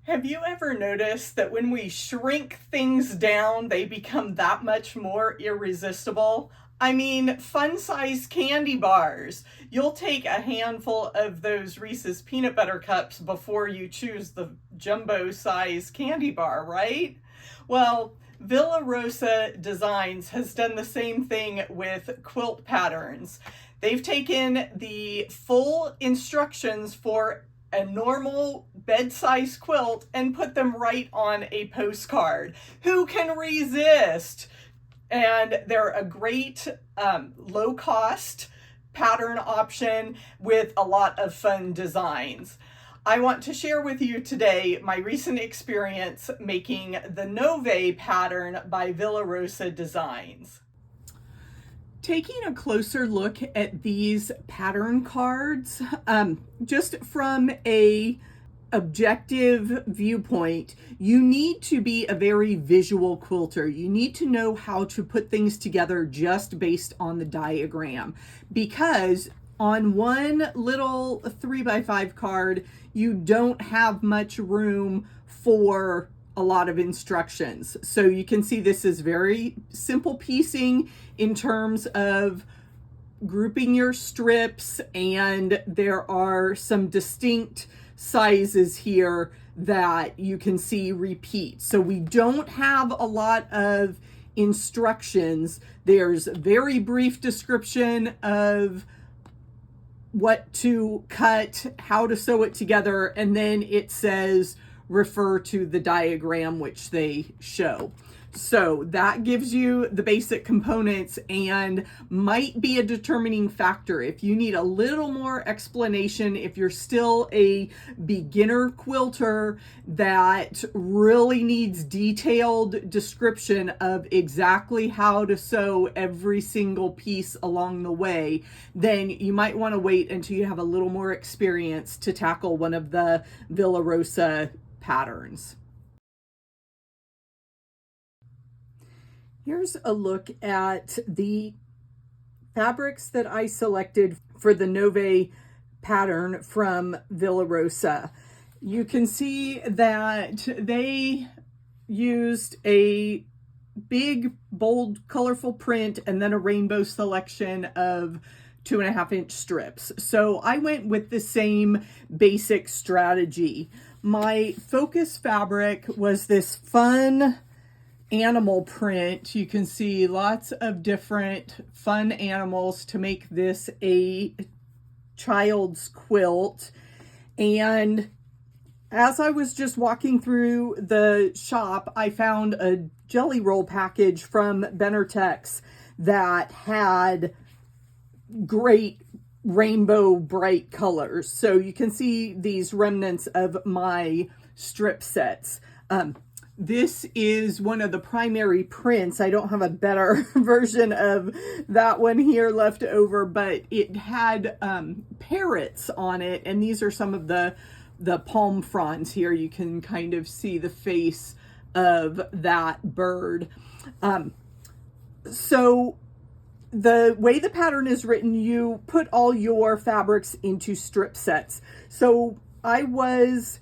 Have you ever noticed that when we shrink things down, they become that much more irresistible? I mean, fun-sized candy bars. You'll take a handful of those Reese's peanut butter cups before you choose the jumbo size candy bar, right? Well, Villa Rosa Designs has done the same thing with quilt patterns. They've taken the full instructions for a normal bed-size quilt and put them right on a postcard. Who can resist? And they're a great low-cost pattern option with a lot of fun designs. I want to share with you today my recent experience making the Nove pattern by Villa Rosa Designs. Taking a closer look at these pattern cards, just from a objective viewpoint, you need to be a very visual quilter. You need to know how to put things together just based on the diagram, because on one little 3x5 card, you don't have much room for a lot of instructions. So you can see this is very simple piecing in terms of grouping your strips, and there are some distinct sizes here that you can see repeat. So we don't have a lot of instructions. There's a very brief description of what to cut, how to sew it together, and then it says refer to the diagram which they show. So that gives you the basic components and might be a determining factor. If you need a little more explanation, if you're still a beginner quilter that really needs detailed description of exactly how to sew every single piece along the way, then you might want to wait until you have a little more experience to tackle one of the Villa Rosa patterns. Here's a look at the fabrics that I selected for the Nove pattern from Villa Rosa. You can see that they used a big, bold, colorful print and then a rainbow selection of 2.5-inch strips. So I went with the same basic strategy. My focus fabric was this fun animal print. You can see lots of different fun animals to make this a child's quilt. And as I was just walking through the shop, I found a jelly roll package from Benartex that had great rainbow bright colors. So you can see these remnants of my strip sets. This is one of the primary prints. I don't have a better version of that one here left over, but it had parrots on it, and these are some of the palm fronds here. You can kind of see the face of that bird. So the way the pattern is written, you put all your fabrics into strip sets. So I was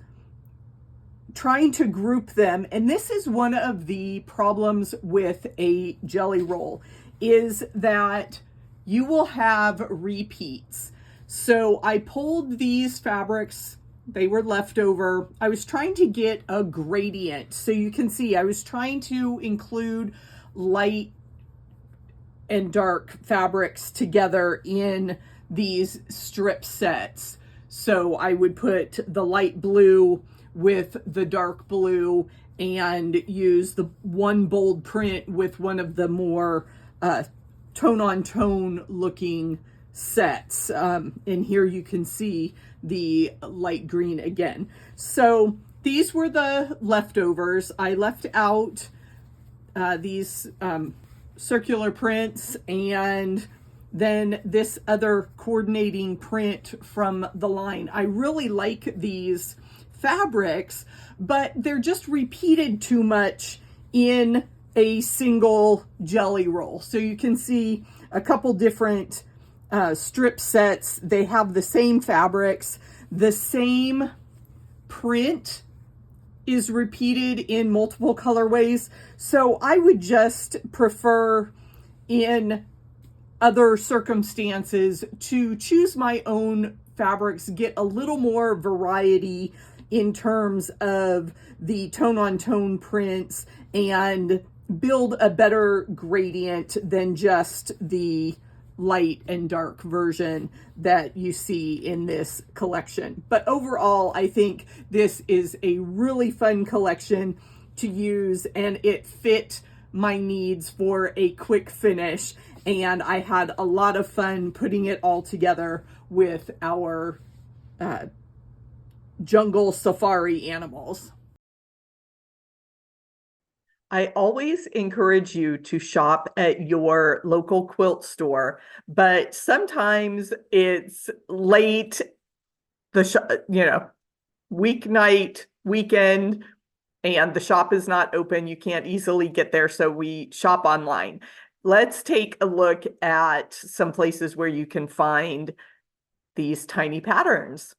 trying to group them, and this is one of the problems with a jelly roll, is that you will have repeats. So I pulled these fabrics, they were left over. I was trying to get a gradient. So you can see I was trying to include light and dark fabrics together in these strip sets. So I would put the light blue with the dark blue and use the one bold print with one of the more tone-on-tone looking sets. And here you can see the light green again. So these were the leftovers. I left out these circular prints and then this other coordinating print from the line. I really like these fabrics, but they're just repeated too much in a single jelly roll. So you can see a couple different strip sets. They have the same fabrics, the same print is repeated in multiple colorways. So I would just prefer in other circumstances to choose my own fabrics, get a little more variety in terms of the tone on tone prints, and build a better gradient than just the light and dark version that you see in this collection. But overall, I think this is a really fun collection to use, and it fit my needs for a quick finish, and I had a lot of fun putting it all together with our jungle safari animals. I always encourage you to shop at your local quilt store, but sometimes it's late, weeknight, weekend, and the shop is not open. You can't easily get there, so we shop online. Let's take a look at some places where you can find these tiny patterns.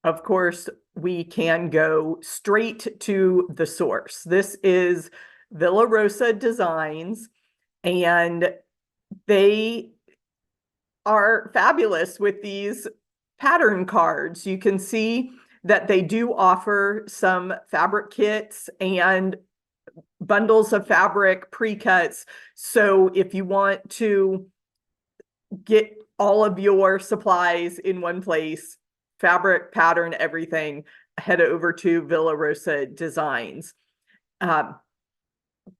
Of course, we can go straight to the source. This is Villa Rosa Designs, and they are fabulous with these pattern cards. You can see that they do offer some fabric kits and bundles of fabric pre-cuts. So if you want to get all of your supplies in one place, fabric, pattern, everything, head over to Villa Rosa Designs.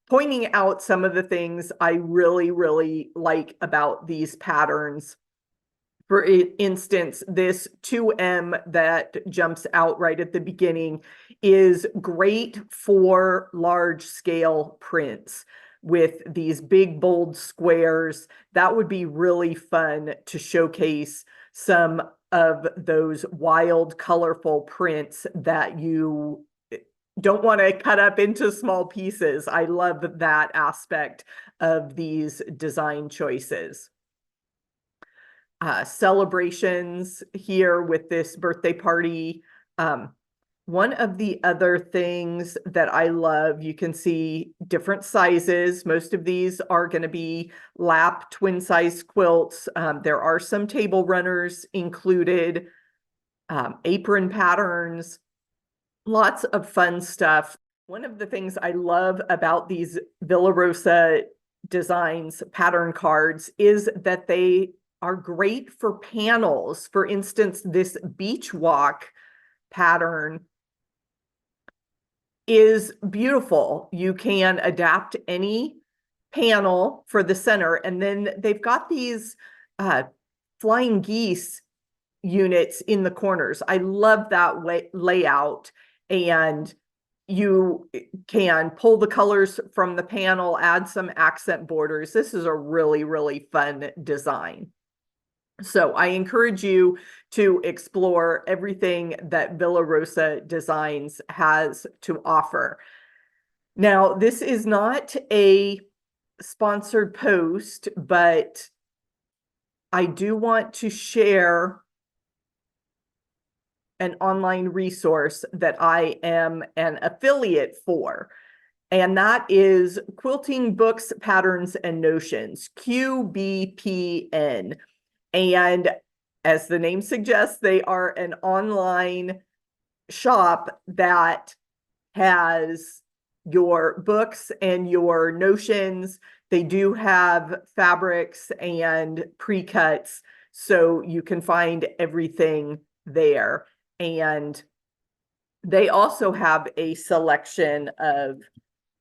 Pointing out some of the things I really, really like about these patterns. For instance, this 2M that jumps out right at the beginning is great for large scale prints with these big, bold squares. That would be really fun to showcase some of those wild, colorful prints that you don't want to cut up into small pieces. I love that aspect of these design choices. Celebrations here with this birthday party. One of the other things that I love, you can see different sizes. Most of these are going to be lap twin size quilts. There are some table runners included, apron patterns, lots of fun stuff. One of the things I love about these Villa Rosa Designs pattern cards is that they are great for panels. For instance, this beach walk pattern is beautiful. You can adapt any panel for the center, and then they've got these flying geese units in the corners. I love that layout, and you can pull the colors from the panel, add some accent borders. This is a really, really fun design. So I encourage you to explore everything that Villa Rosa Designs has to offer. Now, this is not a sponsored post, but I do want to share an online resource that I am an affiliate for, and that is Quilting Books, Patterns, and Notions, QBPN. And as the name suggests, they are an online shop that has your books and your notions. They do have fabrics and pre-cuts, so you can find everything there. And they also have a selection of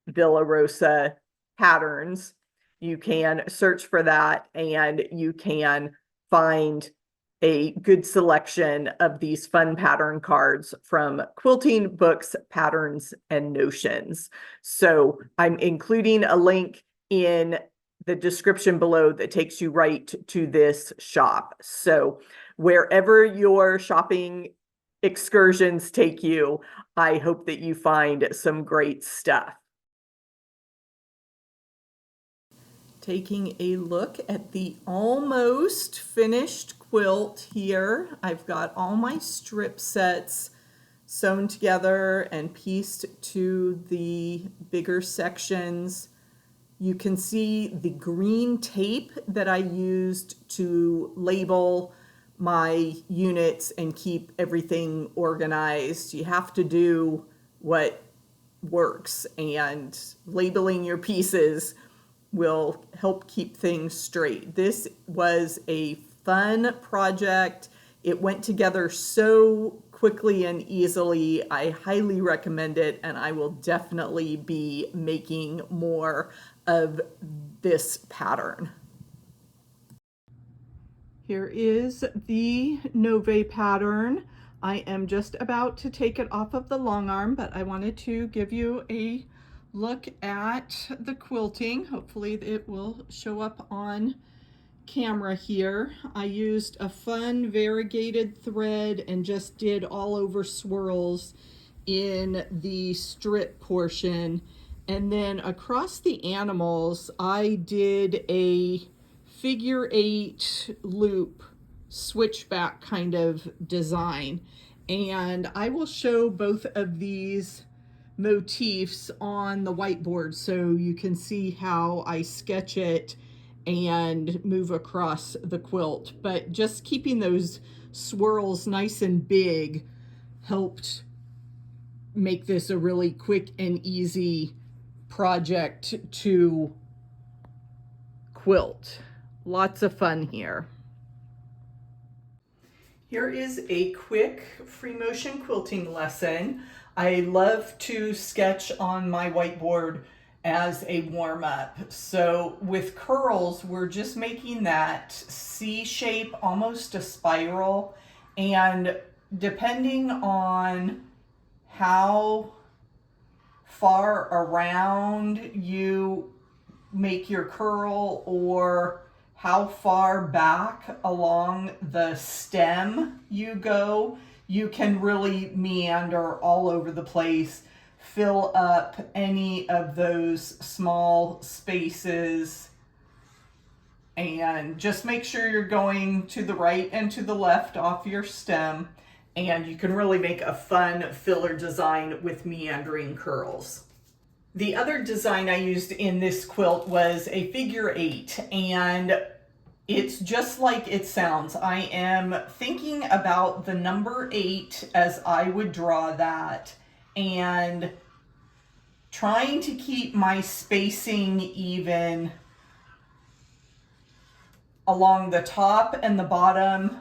Villa Rosa patterns. You can search for that, and you can find a good selection of these fun pattern cards from Quilting Books, Patterns, and Notions. So I'm including a link in the description below that takes you right to this shop. So wherever your shopping excursions take you, I hope that you find some great stuff. Taking a look at the almost finished quilt here. I've got all my strip sets sewn together and pieced to the bigger sections. You can see the green tape that I used to label my units and keep everything organized. You have to do what works, and labeling your pieces will help keep things straight. This was a fun project. It went together so quickly and easily. I highly recommend it, and I will definitely be making more of this pattern. Here is the Nove pattern. I am just about to take it off of the long arm, but I wanted to give you a look at the quilting. Hopefully it will show up on camera here. I used a fun variegated thread and just did all over swirls in the strip portion. And then across the animals, I did a figure 8 loop switchback kind of design. And I will show both of these motifs on the whiteboard so you can see how I sketch it and move across the quilt. But just keeping those swirls nice and big helped make this a really quick and easy project to quilt. Lots of fun here. Here is a quick free motion quilting lesson. I love to sketch on my whiteboard as a warm-up. So with curls, we're just making that C shape, almost a spiral, and depending on how far around you make your curl or how far back along the stem you go, you can really meander all over the place, fill up any of those small spaces, and just make sure you're going to the right and to the left off your stem, and you can really make a fun filler design with meandering curls. The other design I used in this quilt was a figure 8, and it's just like it sounds. I am thinking about the number 8 as I would draw that and trying to keep my spacing even along the top and the bottom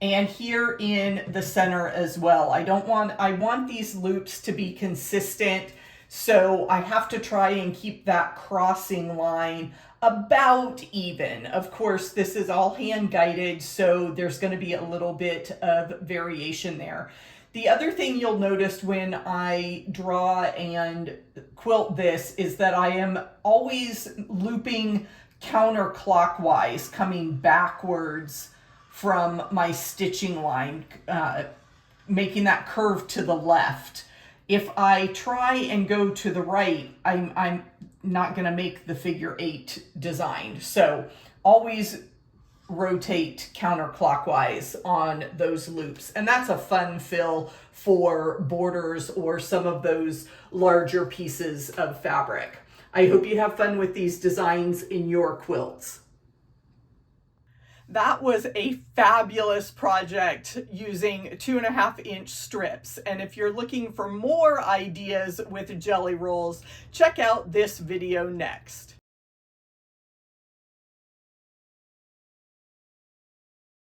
and here in the center as well. I want these loops to be consistent, so I have to try and keep that crossing line about even. Of course, this is all hand guided, so there's going to be a little bit of variation there. The other thing you'll notice when I draw and quilt this is that I am always looping counterclockwise, coming backwards from my stitching line, making that curve to the left. If I try and go to the right, I'm not going to make the figure 8 design. So always rotate counterclockwise on those loops. And that's a fun fill for borders or some of those larger pieces of fabric. I hope you have fun with these designs in your quilts. That was a fabulous project using 2.5-inch strips. And if you're looking for more ideas with jelly rolls, check out this video next.